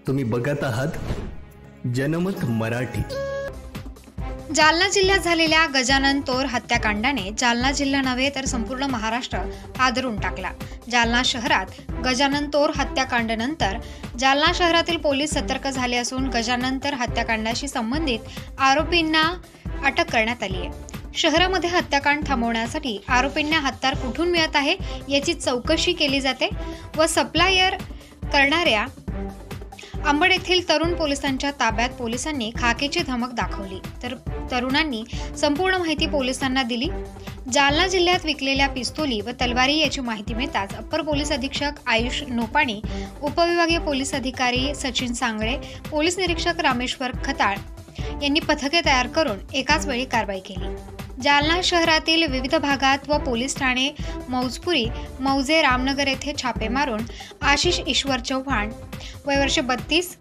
तुम्ही बघत आहात जनमत मराठी। जालना जिल्ह्यात झालेल्या गजानन तोर हत्याकांडाने जालना जिल्हा नव्हे तर संपूर्ण महाराष्ट्र हादरून टाकला। जालना शहरात गजानन तोर हत्याकांडानंतर जालना शहरातील पोलीस सतर्क झाले असून गजानन तोर हत्याकांडाशी संबंधित आरोपींना अटक करण्यात आली आहे। शहरामध्ये हत्याकांड थांबवण्यासाठी आरोपींना हत्यार कुठून मिळत आहे याची चौकशी केली जाते व सप्लायर करणाऱ्या अंबड येथील तरुण पोलिसांच्या ताब्यात पोलिसांनी खाकीची धमक दाखवली तर तरुणांनी संपूर्ण माहिती पोलिसांना दिली। जालना जिल्ह्यात विकलेल्या पिस्तुली व तलवारी याची माहिती मिळताच अप्पर पोलीस अधीक्षक आयुष नोपाणी, उपविभागीय पोलीस अधिकारी सचिन सांगळे, पोलीस निरीक्षक रामेश्वर खताळ यांनी पथके तयार करून एकाच वेळी कारवाई केली। जालना शहरातील विविध भागात व पोलीस ठाणे मौजपुरी, मौजे, रामनगर येथे छापे मारून आशिष ईश्वर चव्हाण वय वर्ष 32,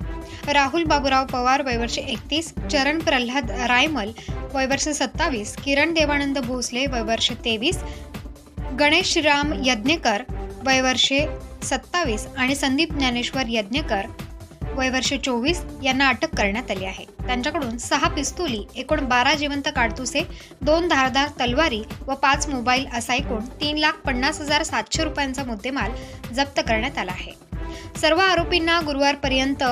राहुल बाबूराव पवार वय वर्ष 31, चरण प्रल्हाद रायमल वय वर्ष 27, किरण देवानंद भोसले वय वर्ष 23, गणेश राम यज्ञकर वय वर्षे 27 आणि संदीप ज्ञानेश्वर यज्ञकर वय वर्ष 24 यांना अटक करण्यात आली आहे। त्यांच्याकडून 6 पिस्तुली, एकूण 12 जिवंत काडतुसे, 2 धारदार तलवारी व 5 मोबाईल असा एकूण 3,50,700 रुपयांचा मुद्देमाल जप्त करण्यात आला आहे। सर्व आरोपींना गुरुवारपर्यंत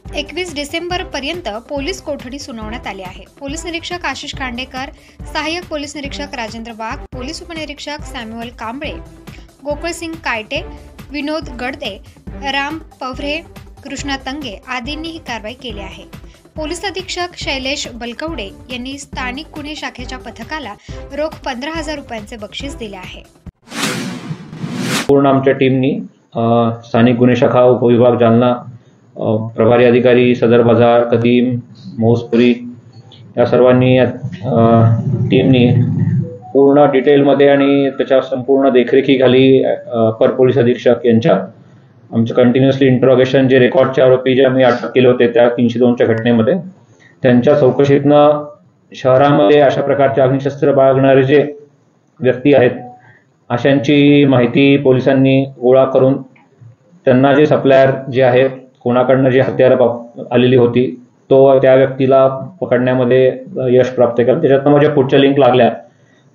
21 डिसेंबर पर्यंत पोलीस कोठडी सुनावण्यात आली आहे। पोलीस निरीक्षक आशिष खांडेकर, सहाय्यक पोलीस निरीक्षक राजेंद्र वाघ, पोलीस उपनिरीक्षक सॅम्युअल कांबळे, गोकुळसिंग कायटे, विनोद गडदे, राम पवरे, कृष्णा तंगे आदींनी ही कारवाई केली आहे। पोलीस अधीक्षक शैलेश बलकवडे यांनी स्थानिक गुन्हे शाखेच्या पथकाला रोख 15,000 रुपयांचे बक्षीस दिले आहे। पूर्ण आमच्या टीमनी स्थानिक गुन्हे शाखा उपविभाग जालना, प्रभारी अधिकारी सदर बाजार, कदीम, मौजपुरी या सर्वांनी टीमनी पूर्ण डिटेलमध्ये आणि त्याच्या संपूर्ण देखरेखीखाली अपर पोलीस अधीक्षक यांच्या आमचं कंटिन्युअसली इंट्रोगेशन जे रेकॉर्डचे आरोपी जे आम्ही अटक केले होते त्या 302च्या घटनेमध्ये त्यांच्या चौकशीतनं शहरामध्ये अशा प्रकारचे अग्निशस्त्र बाळगणारे जे व्यक्ती आहेत अशांची माहिती पोलिसांनी गोळा करून त्यांना जे सप्लायर जे आहेत कोणाकडनं जी हत्यारं आलेली होती तो त्या व्यक्तीला पकडण्यामध्ये यश प्राप्त केलं। त्याच्यातनं माझ्या पुढच्या लिंक लागल्या,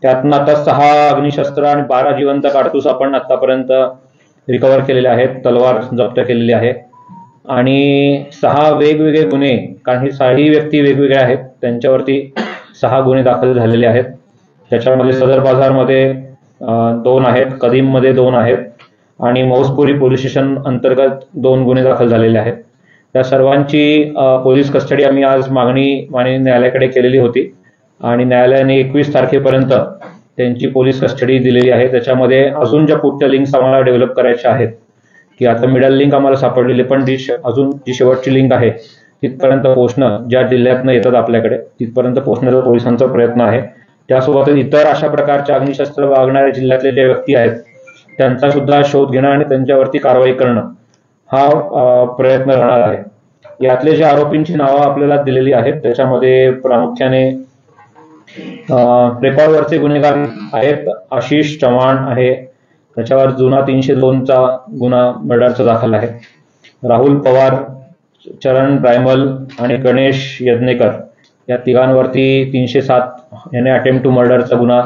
त्यातनं आता 6 अग्निशस्त्र आणि 12 जिवंत काडतूस आपण आतापर्यंत रिकवर केलेले आहेत, तलवार जप्त केलेली आहे आणि 6 वेगवेगळे गुन्हे, कारण ही 6ही व्यक्ती वेगवेगळ्या आहेत, त्यांच्यावरती 6 गुन्हे दाखल झालेले आहेत। त्याच्यामध्ये सदर बाजारमध्ये 2 आहेत, कदीममध्ये 2 आहेत आणि मौजपुरी पोलीस स्टेशन अंतर्गत 2 गुन्हे दाखल झालेले आहेत। त्या सर्वांची पोलीस कस्टडी आम्ही आज मागणी न्यायालयाकडे केलेली होती आणि न्यायालयाने 21 तारखेपर्यंत त्यांची पोलीस कस्टडी दिलेली आहे। त्याच्यामध्ये अजून ज्या पुढच्या लिंक्स आम्हाला डेव्हलप करायच्या आहेत की आता मिडल लिंक आम्हाला सापडलेली, पण अजून जी शेवटची लिंक आहे तिथपर्यंत पोहोचणं, ज्या जिल्ह्यातनं येतात आपल्याकडे तिथपर्यंत पोहोचण्याचा पोलिसांचा प्रयत्न आहे। त्यासोबतच इतर अशा प्रकारच्या अग्निशस्त्र बाळगणाऱ्या जिल्ह्यातले जे व्यक्ती आहेत त्यांचा सुद्धा शोध घेणं आणि त्यांच्यावरती कारवाई करणं हा प्रयत्न राहणार आहे। यातले जे आरोपींची नावं आपल्याला दिलेली आहेत त्याच्यामध्ये प्रामुख्याने रेकॉर्डवरचे गुन्हेगार आहेत, आशिष चव्हाण आहे, त्याच्यावर जुना 302चा गुन्हा मर्डरचा दाखल आहे, राहुल पवार, चरण रायमल आणि गणेश यज्ञकर या तिघांवरती 307 याने अटेम्प्ट टू मर्डरचा गुन्हा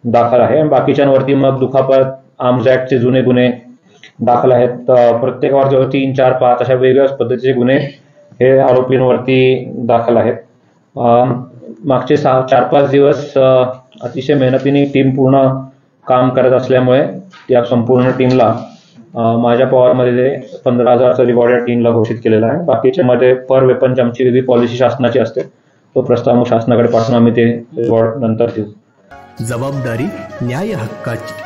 दाखल आहे। बाकीच्यांवरती मग दुखापत, आर्म्स ॲक्टचे जुने गुन्हे दाखल आहेत। प्रत्येकावरती 3, 4, 5 अशा वेगवेगळ्या पद्धतीचे गुन्हे हे आरोपींवरती दाखल आहेत। मागचे 4-5 दिवस अतिशय मेहनतीने टीम पूर्ण काम करत असल्यामुळे या संपूर्ण टीमला माझ्या पॉवरमध्ये 15,000चा रिवॉर्ड या टीमला घोषित केलेला आहे। बाकीच्यामध्ये पर वेपनची आमची वेगळी पॉलिसी शासनाची असते, तो प्रस्ताव शासनाकडे पाठवून आम्ही ते रिवॉर्ड नंतर देऊ। जबाबदारी न्याय हक्काची।